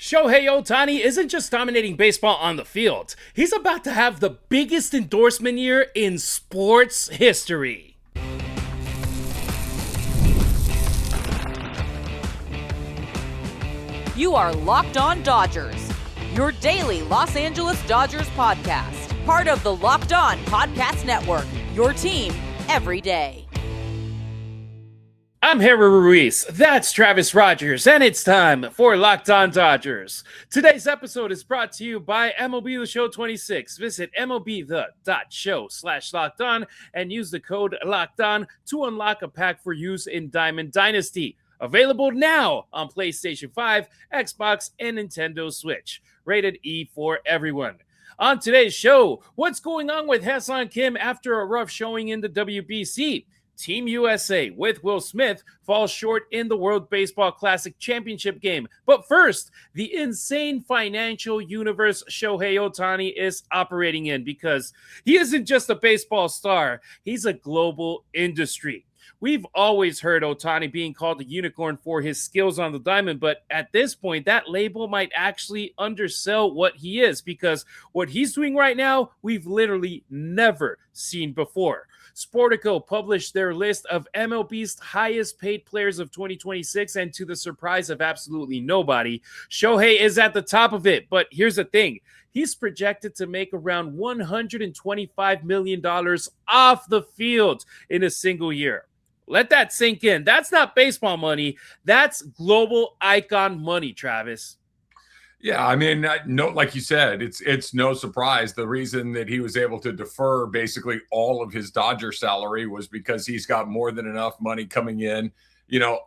Shohei Ohtani isn't just dominating baseball on the field, he's about to have the biggest endorsement year in sports history. You are Locked On Dodgers, your daily Los Angeles Dodgers podcast. Part of the Locked On Podcast Network, your team every day. I'm Harry Ruiz, that's Travis Rodgers, and it's time for Locked On Dodgers. Today's episode is brought to you by MLB The Show 26. Visit MLBThe.show/LockedOn and use the code LOCKEDON to unlock a pack for use in Diamond Dynasty. Available now on PlayStation 5, Xbox, and Nintendo Switch. Rated E for everyone. On today's show, what's going on with Hasson Kim after a rough showing in the WBC? Team USA with Will Smith falls short in the World Baseball Classic Championship game. But first, the insane financial universe Shohei Ohtani is operating in, because he isn't just a baseball star, he's a global industry. We've always heard Ohtani being called a unicorn for his skills on the diamond, but at this point, that label might actually undersell what he is, because what he's doing right now, we've literally never seen before. Sportico published their list of MLB's highest paid players of 2026, and to the surprise of absolutely nobody, Shohei is at the top of it. But here's the thing. He's projected to make around $125 million off the field in a single year. Let that sink in. That's not baseball money. That's global icon money, Travis. Yeah, I mean, no, like you said, it's no surprise. The reason that he was able to defer basically all of his Dodger salary was because he's got more than enough money coming in,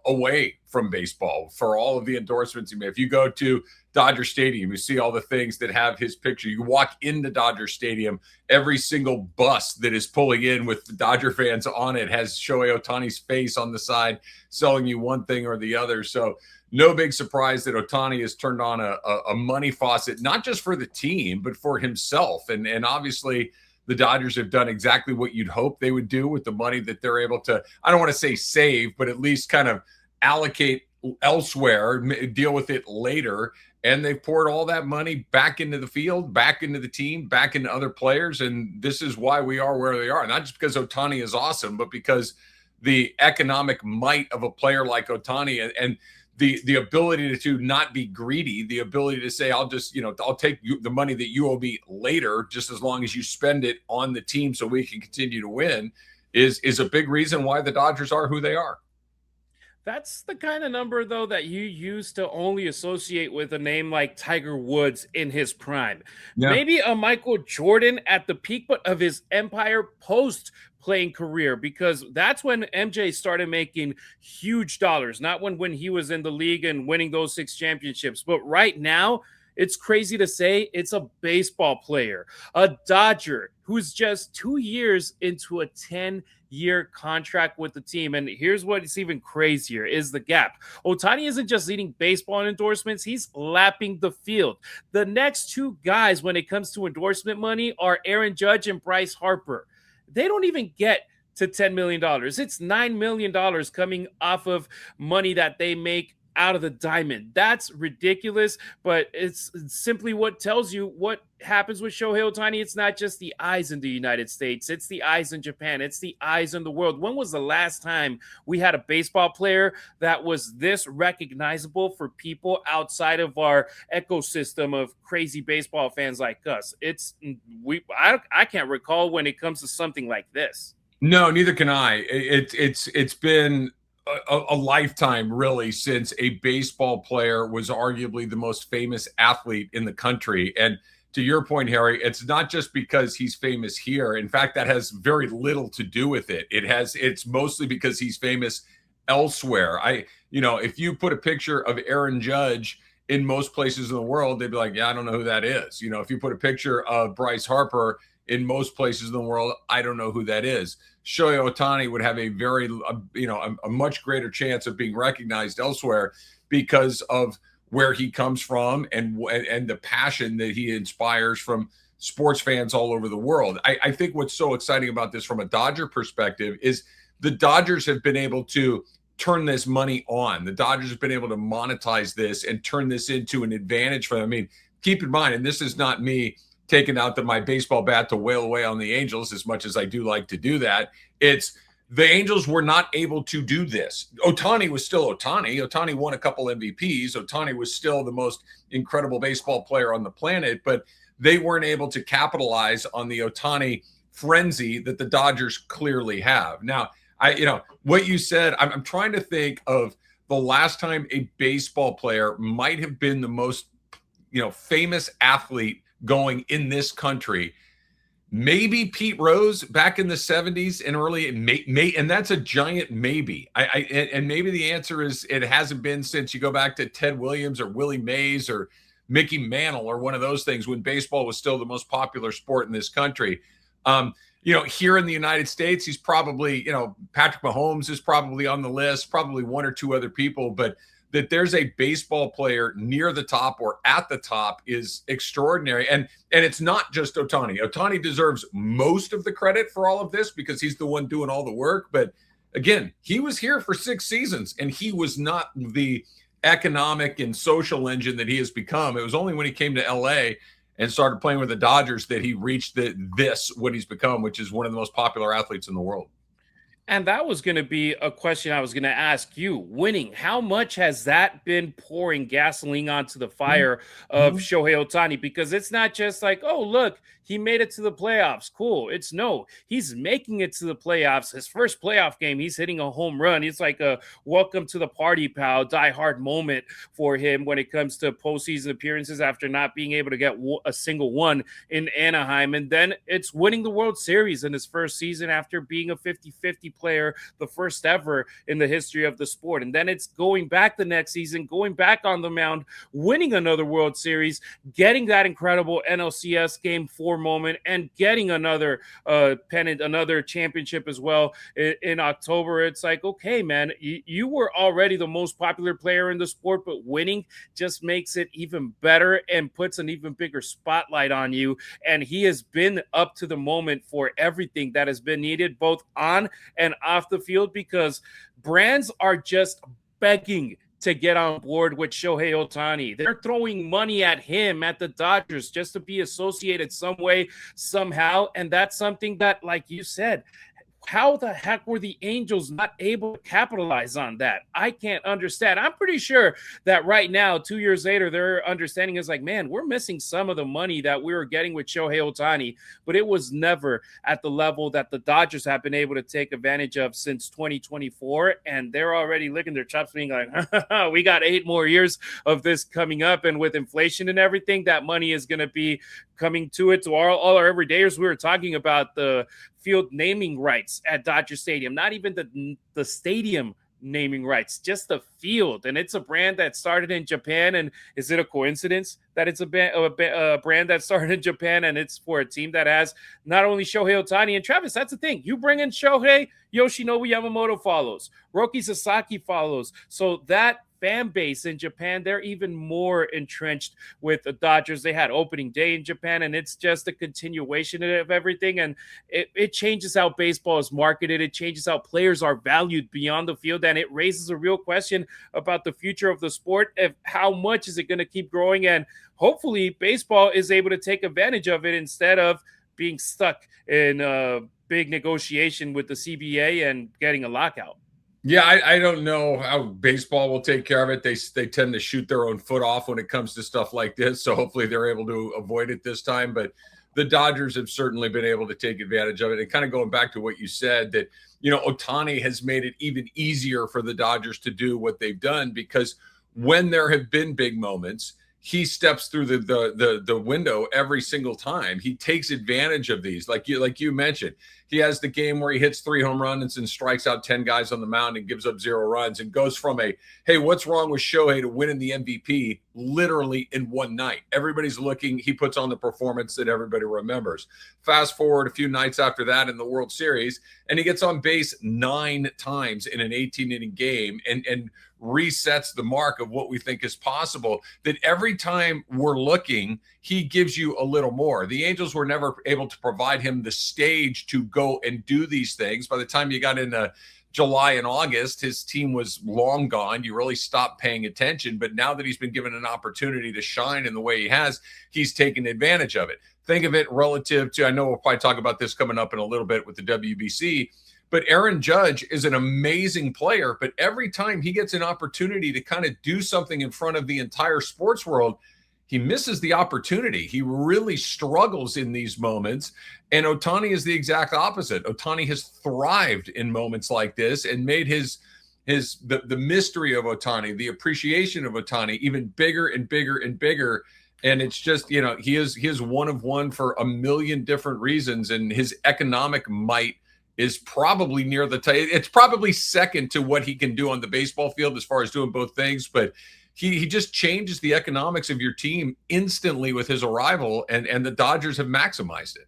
away from baseball for all of the endorsements he made. If you go to Dodger Stadium, you see all the things that have his picture. You walk into Dodger Stadium, every single bus that is pulling in with the Dodger fans on it has Shohei Ohtani's face on the side, selling you one thing or the other. So no big surprise that Ohtani has turned on a money faucet, not just for the team, but for himself. And obviously the Dodgers have done exactly what you'd hope they would do with the money that they're able to, I don't want to say save, but at least kind of allocate elsewhere, deal with it later. And they've poured all that money back into the field, back into the team, back into other players. And this is why we are where they are. Not just because Ohtani is awesome, but because the economic might of a player like Ohtani and the ability to not be greedy, the ability to say, I'll take the money that you owe me later, just as long as you spend it on the team so we can continue to win, is a big reason why the Dodgers are who they are. That's the kind of number, though, that you used to only associate with a name like Tiger Woods in his prime. Yeah. Maybe a Michael Jordan at the peak of his empire post-playing career, because that's when MJ started making huge dollars, not when he was in the league and winning those 6 championships. But right now, it's crazy to say it's a baseball player, a Dodger, who's just 2 years into a 10-year contract with the team. And here's what's even crazier is the gap. Ohtani isn't just leading baseball in endorsements, he's lapping the field. The next 2 guys when it comes to endorsement money are Aaron Judge and Bryce Harper. They don't even get to $10 million. It's $9 million coming off of money that they make out of the diamond. That's ridiculous, but it's simply what tells you what happens with Shohei Ohtani. It's not just the eyes in the United States, it's the eyes in Japan, it's the eyes in the world. When was the last time we had a baseball player that was this recognizable for people outside of our ecosystem of crazy baseball fans like us? I can't recall when it comes to something like this. No, neither can I. It's been a lifetime, really, since a baseball player was arguably the most famous athlete in the country. And to your point, Harry, it's not just because he's famous here. In fact, that has very little to do with it. It's mostly because he's famous elsewhere. If you put a picture of Aaron Judge in most places in the world, they'd be like, yeah, I don't know who that is. If you put a picture of Bryce Harper in most places in the world, I don't know who that is. Shohei Ohtani would have a much greater chance of being recognized elsewhere because of where he comes from and the passion that he inspires from sports fans all over the world. I think what's so exciting about this from a Dodger perspective is the Dodgers have been able to turn this money on. The Dodgers have been able to monetize this and turn this into an advantage for them. I mean, keep in mind, and this is not me taking out my baseball bat to wail away on the Angels, as much as I do like to do that. It's the Angels were not able to do this. Ohtani was still Ohtani. Ohtani won a couple MVPs. Ohtani was still the most incredible baseball player on the planet, but they weren't able to capitalize on the Ohtani frenzy that the Dodgers clearly have. Now, what you said, I'm trying to think of the last time a baseball player might have been the most, famous athlete going in this country. Maybe Pete Rose back in the 70s and early, and that's a giant maybe. And maybe the answer is it hasn't been since you go back to Ted Williams or Willie Mays or Mickey Mantle or one of those things when baseball was still the most popular sport in this country. Here in the United States, he's probably, Patrick Mahomes is probably on the list, probably one or two other people, but that there's a baseball player near the top or at the top is extraordinary. And it's not just Ohtani. Ohtani deserves most of the credit for all of this because he's the one doing all the work. But again, he was here for 6 seasons and he was not the economic and social engine that he has become. It was only when he came to LA and started playing with the Dodgers that he reached what he's become, which is one of the most popular athletes in the world. And that was going to be a question I was going to ask you. Winning, how much has that been pouring gasoline onto the fire of Shohei Ohtani? Because it's not just like, oh, look, he made it to the playoffs. Cool. He's making it to the playoffs. His first playoff game, he's hitting a home run. It's like a welcome to the party, pal, die-hard moment for him when it comes to postseason appearances after not being able to get a single one in Anaheim. And then it's winning the World Series in his first season after being a 50-50 player, the first ever in the history of the sport. And then it's going back the next season, going back on the mound, winning another World Series, getting that incredible NLCS Game 4 moment, and getting another pennant, another championship as well in October. It's like, okay, man, you were already the most popular player in the sport, but winning just makes it even better and puts an even bigger spotlight on you. And he has been up to the moment for everything that has been needed, both on and off the field, because brands are just begging to get on board with Shohei Ohtani. They're throwing money at him, at the Dodgers, just to be associated some way, somehow. And that's something that, like you said, how the heck were the Angels not able to capitalize on that? I can't understand. I'm pretty sure that right now, 2 years later, their understanding is like, man, we're missing some of the money that we were getting with Shohei Ohtani, but it was never at the level that the Dodgers have been able to take advantage of since 2024. And they're already licking their chops being like, we got 8 more years of this coming up. And with inflation and everything, that money is going to be coming to it. To all our everydayers, we were talking about the field naming rights at Dodger Stadium, not even the stadium naming rights, just the field. And it's a brand that started in Japan. And is it a coincidence that it's a brand that started in Japan and it's for a team that has not only Shohei Ohtani and Travis? That's the thing. You bring in Shohei, Yoshinobu Yamamoto follows, Roki Sasaki follows. So that fan base in Japan, they're even more entrenched with the Dodgers. They had opening day in Japan, and it's just a continuation of everything. And it changes how baseball is marketed. It changes how players are valued beyond the field. And it raises a real question about the future of the sport, of how much is it going to keep growing. And hopefully baseball is able to take advantage of it instead of being stuck in a big negotiation with the CBA and getting a lockout. Yeah, I don't know how baseball will take care of it. They tend to shoot their own foot off when it comes to stuff like this. So hopefully they're able to avoid it this time. But the Dodgers have certainly been able to take advantage of it. And kind of going back to what you said, that, Ohtani has made it even easier for the Dodgers to do what they've done, because when there have been big moments, he steps through the window every single time. He takes advantage of these. Like you mentioned, he has the game where he hits 3 home runs and strikes out 10 guys on the mound and gives up 0 runs, and goes from hey, what's wrong with Shohei, to winning the MVP literally in one night. Everybody's looking. He puts on the performance that everybody remembers. Fast forward a few nights after that in the World Series, and he gets on base 9 times in an 18-inning game and resets the mark of what we think is possible. That every time we're looking, he gives you a little more. The Angels were never able to provide him the stage to go and do these things. By the time you got into July and August, his team was long gone. You really stopped paying attention. But now that he's been given an opportunity to shine in the way he has, he's taken advantage of it. Think of it relative to, I know we'll probably talk about this coming up in a little bit with the WBC, but Aaron Judge is an amazing player. But every time he gets an opportunity to kind of do something in front of the entire sports world, he misses the opportunity. He really struggles in these moments. And Ohtani is the exact opposite. Ohtani has thrived in moments like this and made the mystery of Ohtani, the appreciation of Ohtani, even bigger and bigger and bigger. And it's just, he is one of one for a million different reasons. And his economic might is probably near the it's probably second to what he can do on the baseball field as far as doing both things. But he just changes the economics of your team instantly with his arrival, and the Dodgers have maximized it.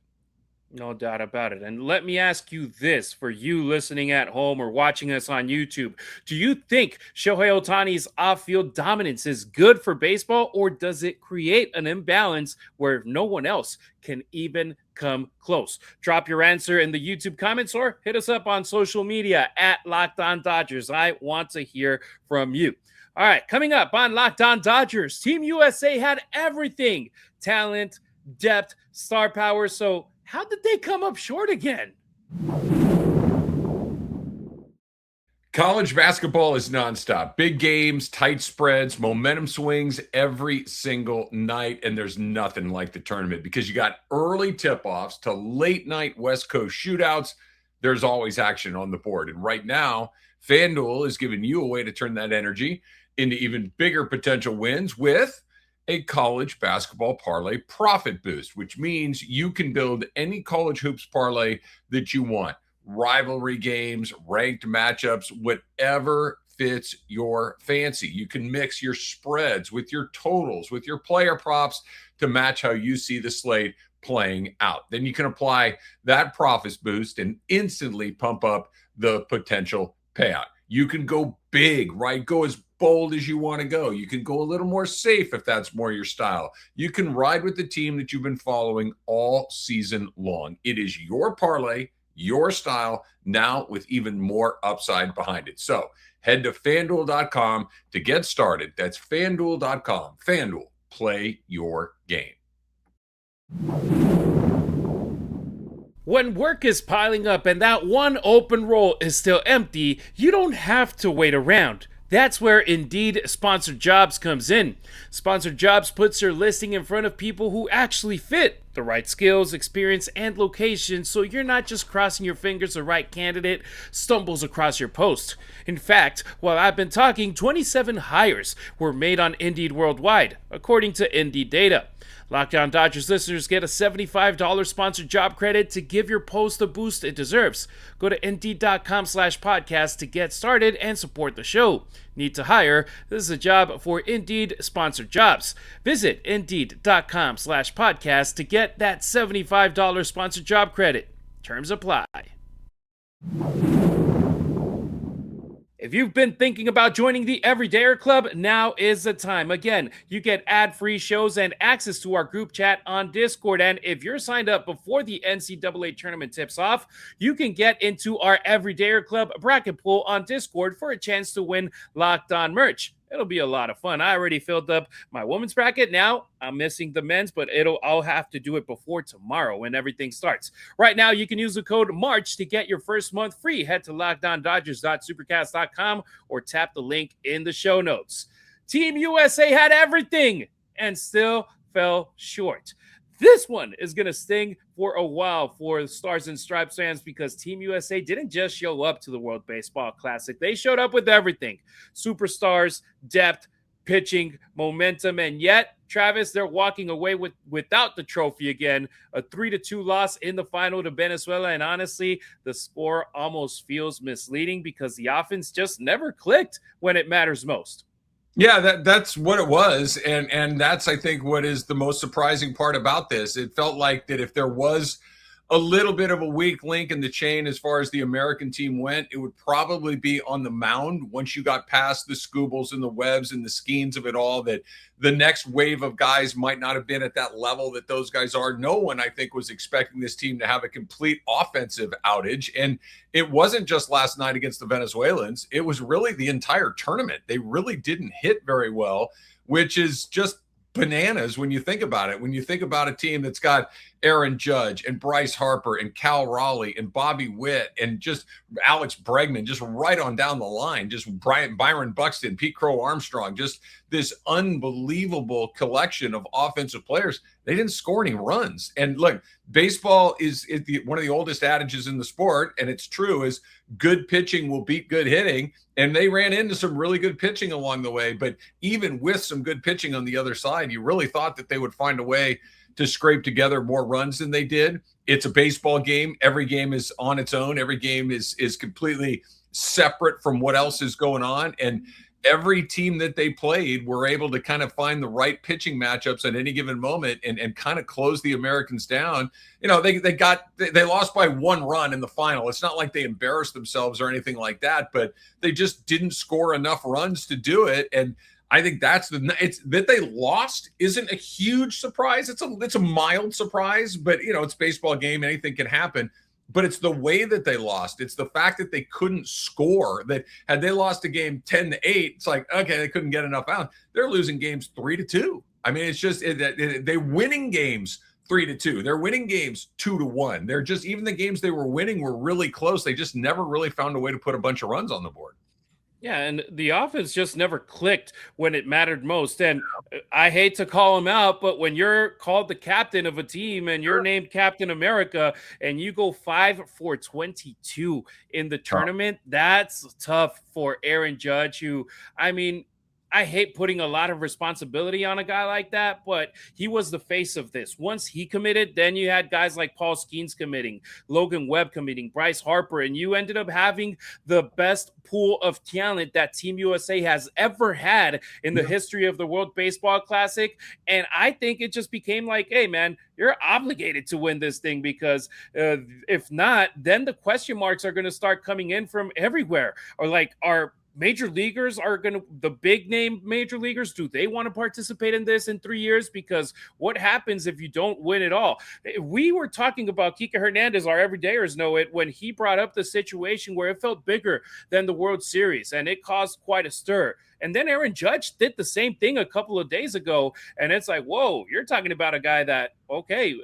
No doubt about it. And let me ask you this, for you listening at home or watching us on YouTube, do you think Shohei Ohtani's off-field dominance is good for baseball, or does it create an imbalance where no one else can even come close? Drop your answer in the YouTube comments or hit us up on social media at Locked On Dodgers. I want to hear from you. All right, coming up on Locked On Dodgers, Team USA had everything: talent, depth, star power. So how did they come up short again? College basketball is nonstop. Big games, tight spreads, momentum swings every single night. And there's nothing like the tournament because you got early tip-offs to late night West Coast shootouts. There's always action on the board. And right now, FanDuel is giving you a way to turn that energy into even bigger potential wins with a college basketball parlay profit boost, which means you can build any college hoops parlay that you want. Rivalry games, ranked matchups, whatever fits your fancy. You can mix your spreads with your totals, with your player props to match how you see the slate playing out. Then you can apply that profits boost and instantly pump up the potential payout. You can go big, right? Go as bold as you want to go. You can go a little more safe if that's more your style. You can ride with the team that you've been following all season long. It is your parlay, your style, now with even more upside behind it. So head to FanDuel.com to get started. That's FanDuel.com. FanDuel, play your game. When work is piling up and that one open role is still empty, you don't have to wait around. That's where Indeed Sponsored Jobs comes in. Sponsored Jobs puts your listing in front of people who actually fit the right skills, experience, and location, so you're not just crossing your fingers the right candidate stumbles across your post. In fact, while I've been talking, 27 hires were made on Indeed worldwide, according to Indeed data. Locked On Dodgers listeners get a $75 sponsored job credit to give your post the boost it deserves. Go to Indeed.com/podcast to get started and support the show. Need to hire? This is a job for Indeed sponsored jobs. Visit Indeed.com/podcast to get that $75 sponsored job credit. Terms apply. If you've been thinking about joining the Everydayer Club, now is the time. Again, you get ad-free shows and access to our group chat on Discord. And if you're signed up before the NCAA tournament tips off, you can get into our Everydayer Club bracket pool on Discord for a chance to win Locked On merch. It'll be a lot of fun. I already filled up my women's bracket. Now I'm missing the men's, but I'll have to do it before tomorrow when everything starts. Right now, you can use the code MARCH to get your first month free. Head to LockedOnDodgers.supercast.com or tap the link in the show notes. Team USA had everything and still fell short. This one is going to sting for a while for Stars and Stripes fans because Team USA didn't just show up to the World Baseball Classic. They showed up with everything: superstars, depth, pitching, momentum, and yet, Travis, they're walking away without the trophy again. A 3-2 loss in the final to Venezuela, and honestly, the score almost feels misleading because the offense just never clicked when it matters most. Yeah, that's what it was. And that's, I think, what is the most surprising part about this. It felt like that if there was a little bit of a weak link in the chain as far as the American team went, it would probably be on the mound once you got past the Scoobles and the Webbs and the Skeens of it all, that the next wave of guys might not have been at that level that those guys are. No one, I think, was expecting this team to have a complete offensive outage. And it wasn't just last night against the Venezuelans. It was really the entire tournament. They really didn't hit very well, which is just bananas when you think about it. When you think about a team that's got Aaron Judge and Bryce Harper and Cal Raleigh and Bobby Witt and just Alex Bregman, just right on down the line, just Byron Buxton, Pete Crow Armstrong, just this unbelievable collection of offensive players. They didn't score any runs. And look, baseball is one of the oldest adages in the sport, and it's true, is good pitching will beat good hitting. And they ran into some really good pitching along the way. But even with some good pitching on the other side, you really thought that they would find a way to scrape together more runs than they did. It's a baseball game. Every game is on its own. Every game is completely separate from what else is going on. And every team that they played were able to kind of find the right pitching matchups at any given moment and kind of close the Americans down. You know, they lost by 1 run in the final. It's not like they embarrassed themselves or anything like that, but they just didn't score enough runs to do it. And I think it's that they lost isn't a huge surprise. It's a mild surprise, but you know, it's a baseball game. Anything can happen. But it's the way that they lost. It's the fact that they couldn't score. That had they lost a game 10-8, it's like, okay, they couldn't get enough out. They're losing games 3-2. I mean, it's just they're winning games 3-2. They're winning games 2-1. They're just, even the games they were winning were really close. They just never really found a way to put a bunch of runs on the board. Yeah, and the offense just never clicked when it mattered most. And I hate to call him out, but when you're called the captain of a team and you're named Captain America and you go 5 for 22 in the tournament, that's tough for Aaron Judge, who, I mean, I hate putting a lot of responsibility on a guy like that, but he was the face of this. Once he committed, then you had guys like Paul Skeens committing, Logan Webb committing, Bryce Harper, and you ended up having the best pool of talent that Team USA has ever had in the history of the World Baseball Classic. And I think it just became like, hey, man, you're obligated to win this thing, because if not, then the question marks are going to start coming in from everywhere. Or like, major leaguers the big name major leaguers, do they want to participate in this in 3 years? Because what happens if you don't win it all? We were talking about Kike Hernandez, our everydayers know it, when he brought up the situation where it felt bigger than the World Series, and it caused quite a stir. And then Aaron Judge did the same thing a couple of days ago, and it's like, whoa, you're talking about a guy that, okay,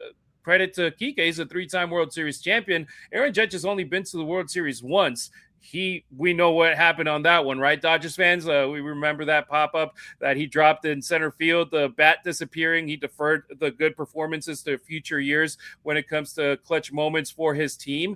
credit to Kike, he's a 3-time World Series champion. Aaron Judge has only been to the World Series once. We know what happened on that one, right, Dodgers fans? We remember that pop-up that he dropped in center field, the bat disappearing. He deferred the good performances to future years when it comes to clutch moments for his team.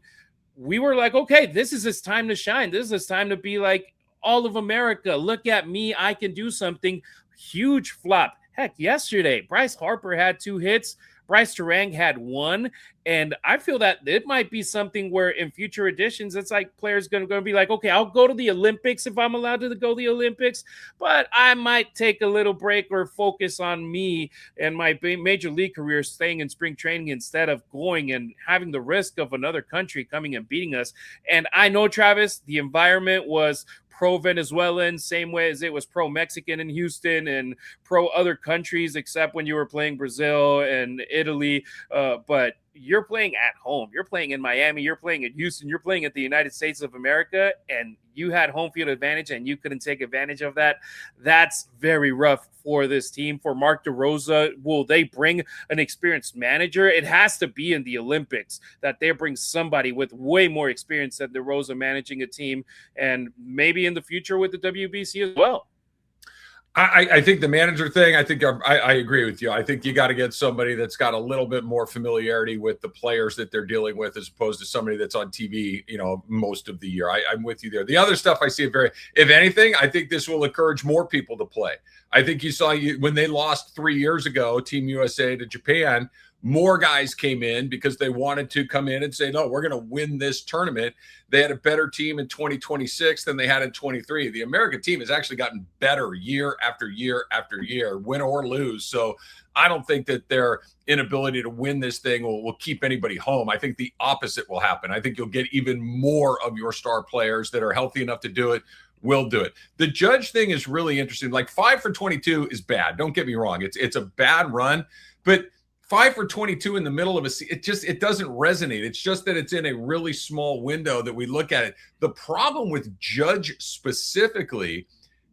We were like, okay, this is his time to shine. This is his time to be like, all of America, look at me, I can do something. Huge flop. Heck, yesterday, Bryce Harper had 2 hits. Bryce Turang had 1, and I feel that it might be something where in future editions, it's like players going to be like, okay, I'll go to the Olympics if I'm allowed to go to the Olympics, but I might take a little break or focus on me and my major league career, staying in spring training instead of going and having the risk of another country coming and beating us. And I know, Travis, the environment was pro-Venezuelan, same way as it was pro-Mexican in Houston and pro-other countries, except when you were playing Brazil and Italy. But you're playing at home. You're playing in Miami. You're playing in Houston. You're playing at the United States of America, and you had home field advantage, and you couldn't take advantage of that. That's very rough for this team. For Mark DeRosa, will they bring an experienced manager? It has to be in the Olympics that they bring somebody with way more experience than DeRosa managing a team, and maybe in the future with the WBC as well. I think the manager thing, I agree with you. I think you got to get somebody that's got a little bit more familiarity with the players that they're dealing with, as opposed to somebody that's on TV, most of the year. I'm with you there. The other stuff I see if anything, I think this will encourage more people to play. I think you saw when they lost 3 years ago, Team USA to Japan, more guys came in because they wanted to come in and say, no, we're going to win this tournament. They had a better team in 2026 than they had in 23. The American team has actually gotten better year after year after year, win or lose. So I don't think that their inability to win this thing will keep anybody home. I think the opposite will happen. I think you'll get even more of your star players that are healthy enough to do it will do it. The Judge thing is really interesting. Like 5 for 22 is bad. Don't get me wrong. It's a bad run, but 5 for 22 in the middle of it doesn't resonate. It's just that it's in a really small window that we look at it. The problem with Judge specifically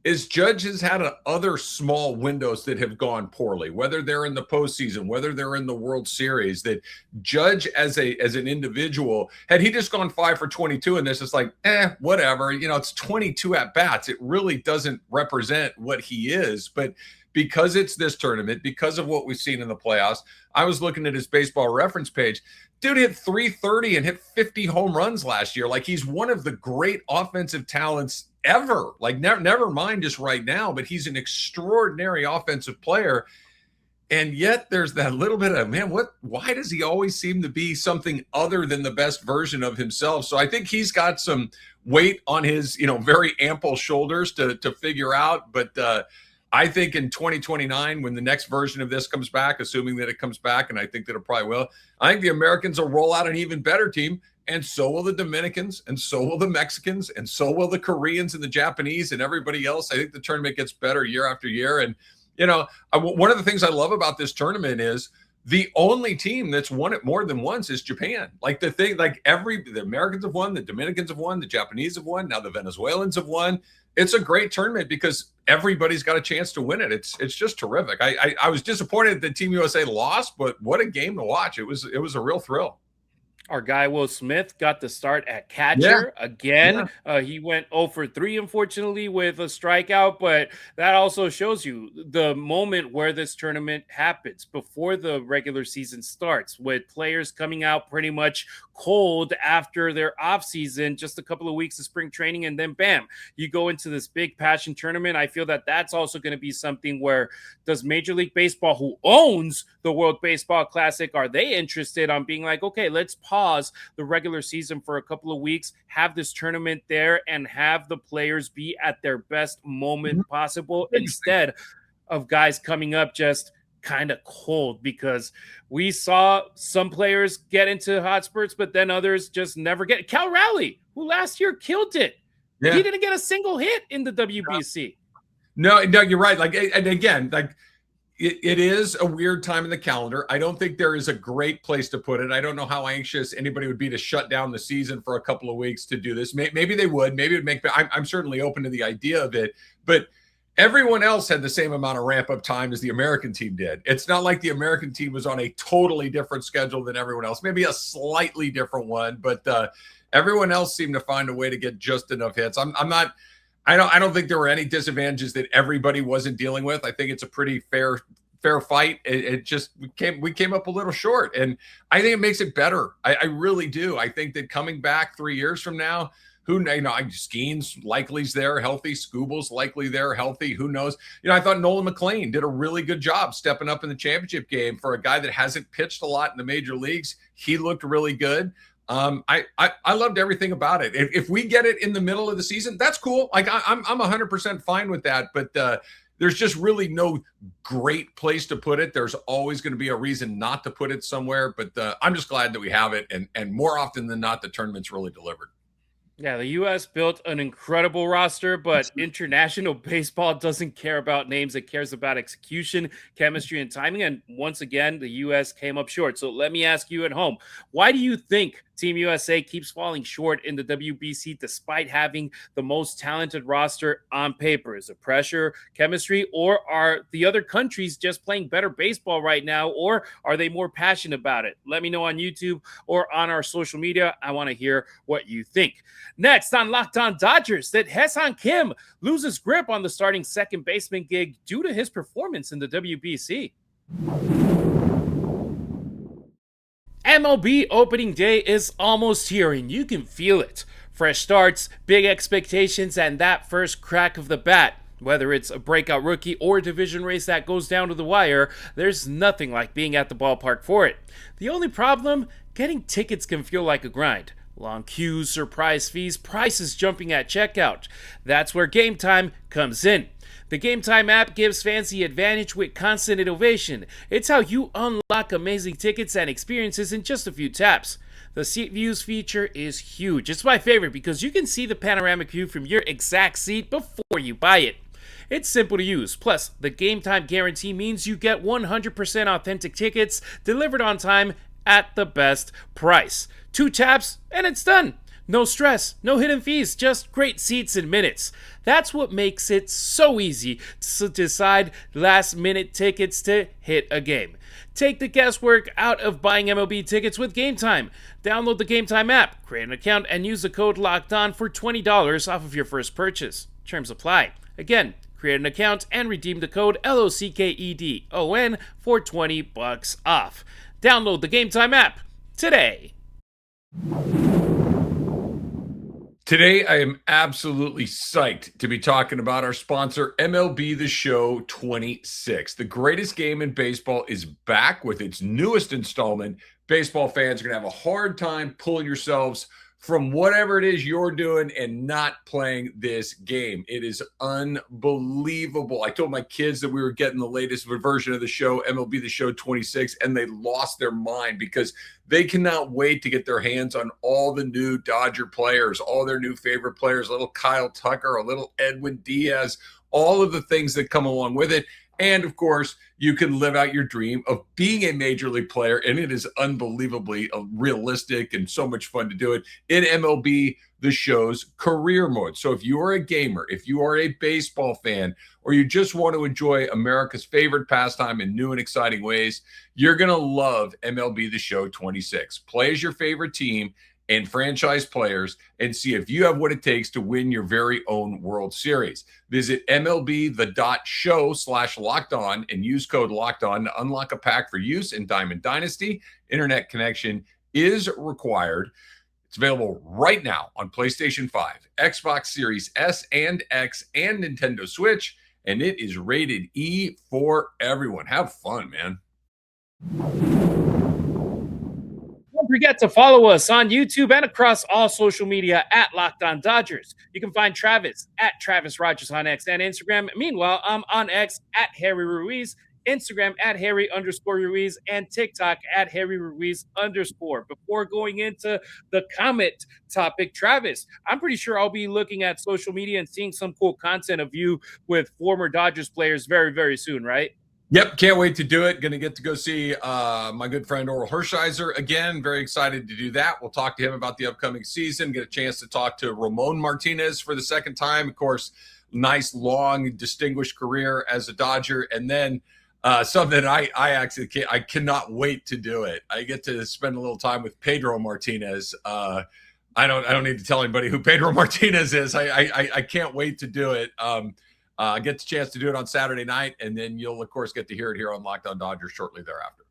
is Judge has had other small windows that have gone poorly, whether they're in the postseason, whether they're in the World Series, that Judge as an individual, had he just gone 5 for 22 and this is like, whatever, it's 22 at bats. It really doesn't represent what he is. But because it's this tournament, because of what we've seen in the playoffs, I was looking at his baseball reference page. Dude hit 330 and hit 50 home runs last year. Like, he's one of the great offensive talents ever. Like, never mind just right now, but he's an extraordinary offensive player. And yet there's that little bit of, why does he always seem to be something other than the best version of himself? So I think he's got some weight on his, very ample shoulders to figure out. But I think in 2029, when the next version of this comes back, assuming that it comes back, and I think that it probably will, I think the Americans will roll out an even better team, and so will the Dominicans, and so will the Mexicans, and so will the Koreans and the Japanese and everybody else. I think the tournament gets better year after year. And, one of the things I love about this tournament is the only team that's won it more than once is Japan. Like, the Americans have won, the Dominicans have won, the Japanese have won, now the Venezuelans have won. It's a great tournament because everybody's got a chance to win it. It's just terrific. I was disappointed that Team USA lost, but what a game to watch. It was a real thrill. Our guy Will Smith got the start at catcher again. Yeah. He went 0 for 3, unfortunately, with a strikeout, but that also shows you the moment where this tournament happens before the regular season starts, with players coming out pretty much cold after their offseason, just a couple of weeks of spring training, and then bam, you go into this big passion tournament. I feel that that's also going to be something where, does Major League Baseball, who owns the World Baseball Classic, are they interested on being like, okay, let's pause the regular season for a couple of weeks, have this tournament there, and have the players be at their best moment possible, instead of guys coming up just kind of cold? Because we saw some players get into hot spurts, but then others just never get it. Cal Raleigh, who last year killed it. Yeah. He didn't get a single hit in the WBC. No, you're right. And again, it is a weird time in the calendar. I don't think there is a great place to put it. I don't know how anxious anybody would be to shut down the season for a couple of weeks to do this. Maybe they would. Maybe it would make. I'm certainly open to the idea of it. But everyone else had the same amount of ramp-up time as the American team did. It's not like the American team was on a totally different schedule than everyone else. Maybe a slightly different one, but everyone else seemed to find a way to get just enough hits. I don't think there were any disadvantages that everybody wasn't dealing with. I think it's a pretty fair fight. It just we came up a little short, and I think it makes it better. I really do. I think that coming back 3 years from now, Skeen's likely's there healthy, Scooble's likely there healthy. Who knows? I thought Nolan McLean did a really good job stepping up in the championship game for a guy that hasn't pitched a lot in the major leagues. He looked really good. I loved everything about it. If we get it in the middle of the season, that's cool. Like, I'm 100% fine with that. But there's just really no great place to put it. There's always going to be a reason not to put it somewhere. But I'm just glad that we have it. And more often than not, the tournament's really delivered. Yeah, the U.S. built an incredible roster, but international baseball doesn't care about names. It cares about execution, chemistry, and timing. And once again, the U.S. came up short. So let me ask you at home, why do you think Team USA keeps falling short in the WBC despite having the most talented roster on paper? Is it pressure, chemistry, or are the other countries just playing better baseball right now, or are they more passionate about it? Let me know on YouTube or on our social media. I want to hear what you think. Next on Locked On Dodgers, that Hasson Kim loses grip on the starting second baseman gig due to his performance in the WBC. MLB opening day is almost here, and you can feel it. Fresh starts, big expectations, and that first crack of the bat. Whether it's a breakout rookie or a division race that goes down to the wire, there's nothing like being at the ballpark for it. The only problem? Getting tickets can feel like a grind. Long queues, surprise fees, prices jumping at checkout. That's where GameTime comes in. The GameTime app gives fans the advantage with constant innovation. It's how you unlock amazing tickets and experiences in just a few taps. The seat views feature is huge. It's my favorite because you can see the panoramic view from your exact seat before you buy it. It's simple to use. Plus, the GameTime guarantee means you get 100% authentic tickets delivered on time at the best price. 2 taps and it's done. No stress, no hidden fees, just great seats in minutes. That's what makes it so easy to decide last-minute tickets to hit a game. Take the guesswork out of buying MLB tickets with GameTime. Download the GameTime app, create an account, and use the code LOCKEDON for $20 off of your first purchase. Terms apply. Again, create an account and redeem the code LOCKEDON for $20 off. Download the GameTime app today. Today, I am absolutely psyched to be talking about our sponsor, MLB The Show 26. The greatest game in baseball is back with its newest installment. Baseball fans are going to have a hard time pulling yourselves from whatever it is you're doing and not playing this game. It is unbelievable. I told my kids that we were getting the latest version of the show, MLB The Show 26, and they lost their mind because they cannot wait to get their hands on all the new Dodger players, all their new favorite players, a little Kyle Tucker, a little Edwin Diaz, all of the things that come along with it. And, of course, you can live out your dream of being a major league player, and it is unbelievably realistic and so much fun to do it in MLB The Show's career mode. So if you are a gamer, if you are a baseball fan, or you just want to enjoy America's favorite pastime in new and exciting ways, you're going to love MLB The Show 26. Play as your favorite team and franchise players and see if you have what it takes to win your very own World Series. Visit MLB.show/lockedon and use code LOCKEDON to unlock a pack for use in Diamond Dynasty. Internet connection is required. It's available right now on PlayStation 5, Xbox Series S and X, and Nintendo Switch, and it is rated E for everyone. Have fun, man. Don't forget to follow us on YouTube and across all social media at Locked On Dodgers. You can find Travis at Travis Rodgers on X and Instagram. Meanwhile, I'm on X at Harry Ruiz, Instagram at Harry_Ruiz, and TikTok at Harry Ruiz_. Before going into the comment topic, Travis, I'm pretty sure I'll be looking at social media and seeing some cool content of you with former Dodgers players very, very soon, right? Yep, can't wait to do it. Going to get to go see my good friend Oral Hershiser again. Very excited to do that. We'll talk to him about the upcoming season, get a chance to talk to Ramon Martinez for the second time. Of course, nice, long, distinguished career as a Dodger. And then something I cannot wait to do it. I get to spend a little time with Pedro Martinez. I don't need to tell anybody who Pedro Martinez is. I can't wait to do it. Get the chance to do it on Saturday night, and then you'll, of course, get to hear it here on Locked On Dodgers shortly thereafter.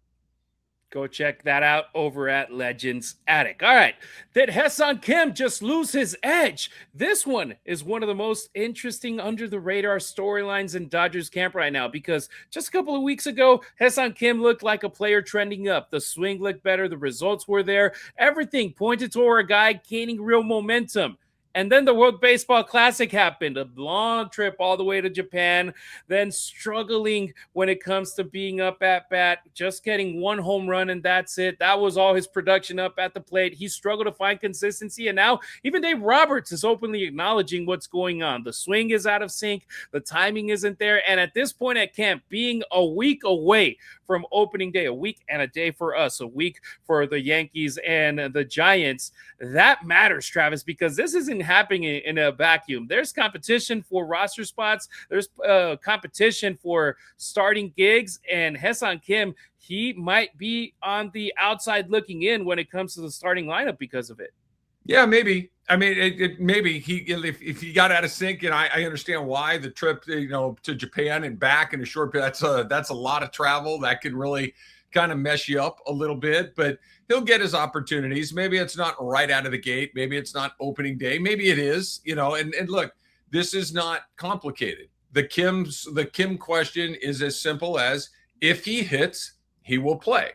Go check that out over at Legends Attic. All right. Did Hasson Kim just lose his edge? This one is one of the most interesting under-the-radar storylines in Dodgers camp right now because just a couple of weeks ago, Hasson Kim looked like a player trending up. The swing looked better. The results were there. Everything pointed toward a guy gaining real momentum. And then the World Baseball Classic happened, a long trip all the way to Japan, then struggling when it comes to being up at bat, just getting one home run and that's it. That was all his production up at the plate. He struggled to find consistency, and now even Dave Roberts is openly acknowledging what's going on. The swing is out of sync, the timing isn't there, and at this point at camp, being a week away from opening day, a week and a day for us, a week for the Yankees and the Giants, that matters, Travis, because this isn't happening in a vacuum. There's competition for roster spots. There's competition for starting gigs, and Hasson Kim, he might be on the outside looking in when it comes to the starting lineup because of it. Yeah, maybe. I mean, maybe if he got out of sync, and I understand why the trip, to Japan and back in a short period, that's a lot of travel. That can really kind of mess you up a little bit, but he'll get his opportunities. Maybe it's not right out of the gate. Maybe it's not opening day. Maybe it is, and look, this is not complicated. The Kim question is as simple as, if he hits, he will play.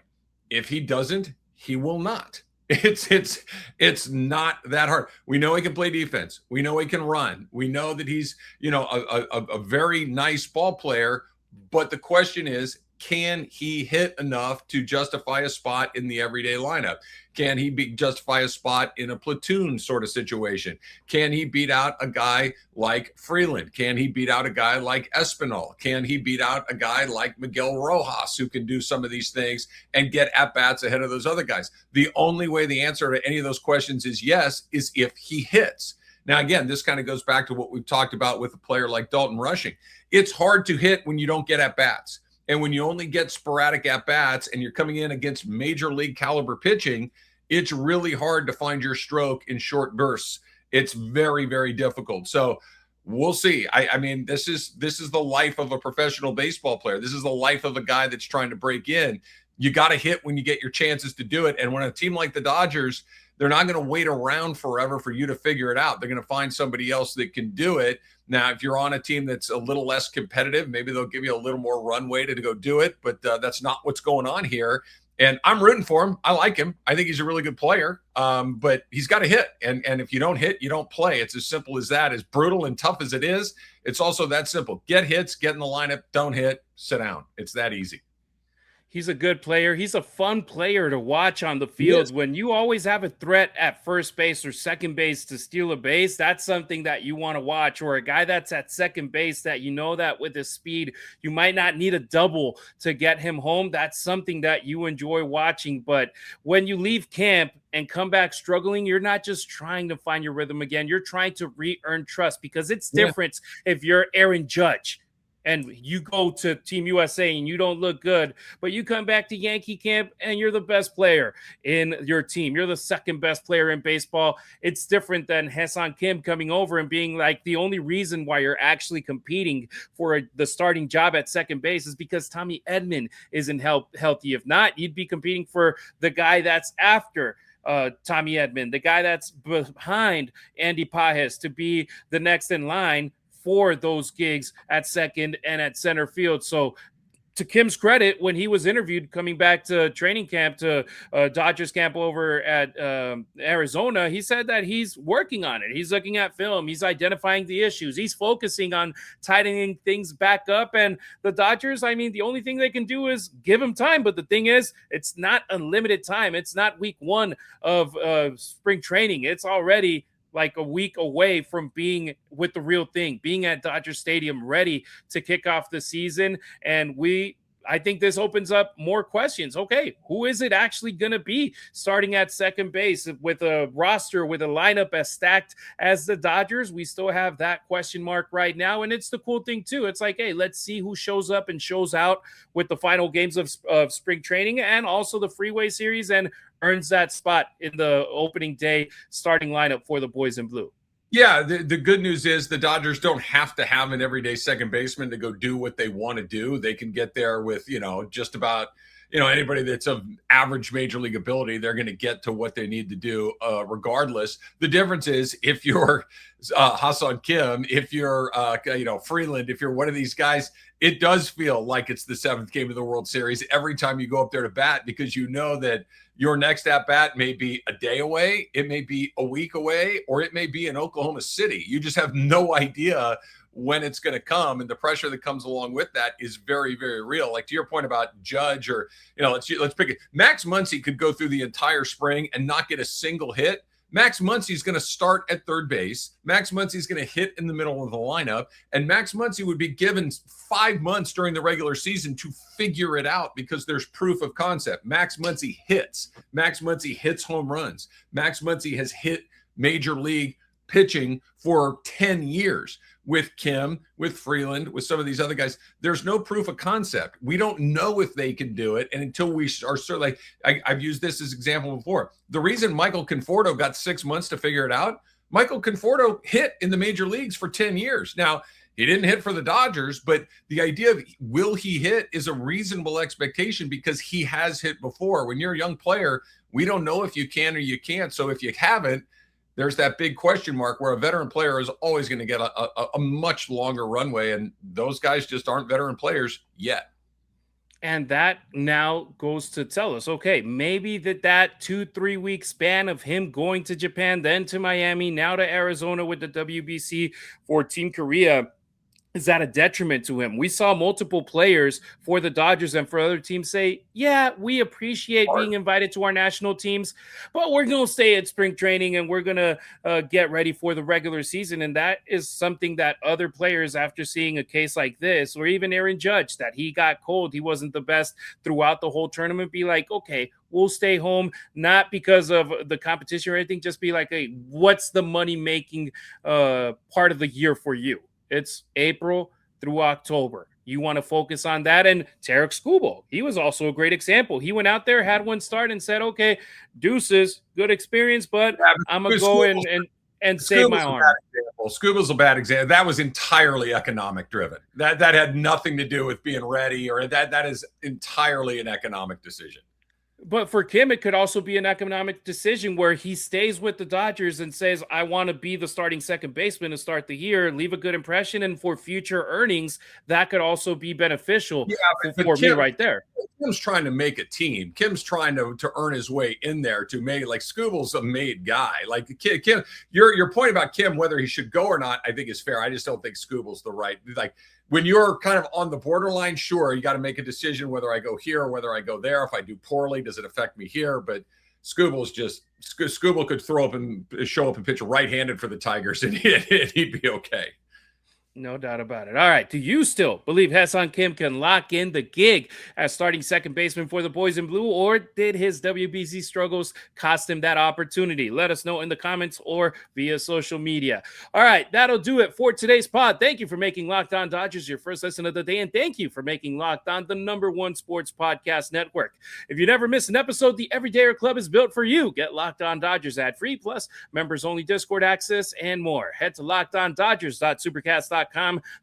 If he doesn't, he will not. It's not that hard. We know he can play defense. We know he can run. We know that he's, a very nice ball player. But the question is, can he hit enough to justify a spot in the everyday lineup? Can he justify a spot in a platoon sort of situation? Can he beat out a guy like Freeland? Can he beat out a guy like Espinal? Can he beat out a guy like Miguel Rojas, who can do some of these things and get at-bats ahead of those other guys? The only way the answer to any of those questions is yes, is if he hits. Now, again, this kind of goes back to what we've talked about with a player like Dalton Rushing. It's hard to hit when you don't get at-bats. And when you only get sporadic at-bats and you're coming in against major league caliber pitching, it's really hard to find your stroke in short bursts. It's very, very difficult. So we'll see. I mean, this is the life of a professional baseball player. This is the life of a guy that's trying to break in. You got to hit when you get your chances to do it. And when a team like the Dodgers, they're not going to wait around forever for you to figure it out. They're going to find somebody else that can do it. Now, if you're on a team that's a little less competitive, maybe they'll give you a little more runway to go do it. But that's not what's going on here. And I'm rooting for him. I like him. I think he's a really good player. But he's got to hit. And if you don't hit, you don't play. It's as simple as that. As brutal and tough as it is, it's also that simple. Get hits, get in the lineup, don't hit, sit down. It's that easy. He's a good player. He's a fun player to watch on the field. When you always have a threat at first base or second base to steal a base, that's something that you want to watch. Or a guy that's at second base that you know that with his speed, you might not need a double to get him home. That's something that you enjoy watching. But when you leave camp and come back struggling, you're not just trying to find your rhythm again. You're trying to re-earn trust, because it's different if you're Aaron Judge and you go to Team USA and you don't look good, but you come back to Yankee camp and you're the best player in your team. You're the second best player in baseball. It's different than Hasson Kim coming over and being like, the only reason why you're actually competing for the starting job at second base is because Tommy Edman isn't healthy. If not, you'd be competing for the guy that's after Tommy Edman, the guy that's behind Andy Pages, to be the next in line for those gigs at second and at center field. So to Kim's credit, when he was interviewed coming back to training camp, to Dodgers camp over at Arizona, he said that he's working on it. He's looking at film. He's identifying the issues. He's focusing on tightening things back up. And the Dodgers, I mean, the only thing they can do is give him time. But the thing is, it's not unlimited time. It's not week one of spring training. It's already like a week away from being with the real thing, being at Dodger Stadium, ready to kick off the season. And I think this opens up more questions. Okay, who is it actually going to be starting at second base with a roster, with a lineup as stacked as the Dodgers? We still have that question mark right now. And it's the cool thing too. It's like, hey, let's see who shows up and shows out with the final games of spring training and also the Freeway Series, and earns that spot in the opening day starting lineup for the boys in blue. Yeah, the good news is the Dodgers don't have to have an everyday second baseman to go do what they want to do. They can get there with, just about, anybody that's of average major league ability. They're going to get to what they need to do regardless. The difference is if you're Hasson Kim, if you're, Freeland, if you're one of these guys, it does feel like it's the seventh game of the World Series every time you go up there to bat, because you know that your next at-bat may be a day away, it may be a week away, or it may be in Oklahoma City. You just have no idea when it's going to come, and the pressure that comes along with that is very, very real. Like to your point about Judge, or let's pick it. Max Muncy could go through the entire spring and not get a single hit. Max Muncy's going to start at third base. Max Muncy's going to hit in the middle of the lineup. And Max Muncy would be given 5 months during the regular season to figure it out, because there's proof of concept. Max Muncy hits. Max Muncy hits home runs. Max Muncy has hit major league pitching for 10 years. With Kim, with Freeland, with some of these other guys, there's no proof of concept. We don't know if they can do it. And until we are sort of like, I've used this as an example before. The reason Michael Conforto got 6 months to figure it out, Michael Conforto hit in the major leagues for 10 years. Now, he didn't hit for the Dodgers, but the idea of will he hit is a reasonable expectation, because he has hit before. When you're a young player, we don't know if you can or you can't. So if you haven't, there's that big question mark where a veteran player is always going to get a much longer runway. And those guys just aren't veteran players yet. And that now goes to tell us, okay, maybe that 2-3 week span of him going to Japan, then to Miami, now to Arizona with the WBC for Team Korea, is that a detriment to him? We saw multiple players for the Dodgers and for other teams say, yeah, we appreciate being invited to our national teams, but we're going to stay at spring training and we're going to get ready for the regular season. And that is something that other players, after seeing a case like this, or even Aaron Judge, that he got cold, he wasn't the best throughout the whole tournament, be like, okay, we'll stay home, not because of the competition or anything, just be like, hey, what's the money-making part of the year for you? It's April through October. You want to focus on that. And Tarek Skubal, he was also a great example. He went out there, had one start, and said, okay, deuces, good experience, but I'm going to go and save my arm. Skubal's a bad example. That was entirely economic driven. That had nothing to do with being ready, or that is entirely an economic decision. But for Kim, it could also be an economic decision where he stays with the Dodgers and says, I want to be the starting second baseman to start the year, leave a good impression, and for future earnings, that could also be beneficial for Kim, me right there. Kim's trying to make a team. Kim's trying to earn his way in there to make, like, Skubal's a made guy. Like, Kim, your point about Kim, whether he should go or not, I think is fair. I just don't think Skubal's the right, like, when you're kind of on the borderline, sure, you got to make a decision whether I go here or whether I go there. If I do poorly, does it affect me here? But Skubal could throw up and show up and pitch right-handed for the Tigers, and he'd be okay. No doubt about it. All right. Do you still believe Hasson Kim can lock in the gig as starting second baseman for the Boys in Blue, or did his WBC struggles cost him that opportunity? Let us know in the comments or via social media. All right. That'll do it for today's pod. Thank you for making Locked On Dodgers your first listen of the day, and thank you for making Locked On the #1 sports podcast network. If you never miss an episode, the Everydayer Club is built for you. Get Locked On Dodgers ad-free, plus members-only Discord access and more. Head to LockedOnDodgers.supercast.com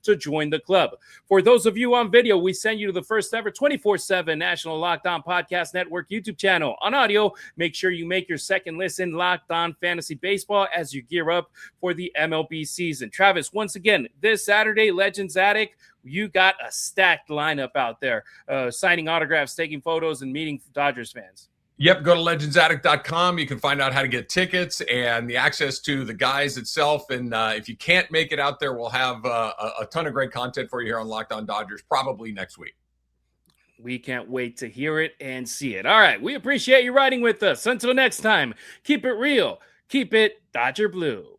to join the club. For those of you on video, we send you to the first ever 24/7 National Locked On Podcast Network YouTube channel. On audio, make sure you make your second listen Locked On Fantasy Baseball as you gear up for the MLB season. Travis, once again, this Saturday, Legends Attic, you got a stacked lineup out there, signing autographs, taking photos, and meeting Dodgers fans. Yep, go to legendsaddict.com. You can find out how to get tickets and the access to the guys itself. And if you can't make it out there, we'll have a ton of great content for you here on Locked On Dodgers, probably next week. We can't wait to hear it and see it. All right, we appreciate you riding with us. Until next time, keep it real, keep it Dodger Blue.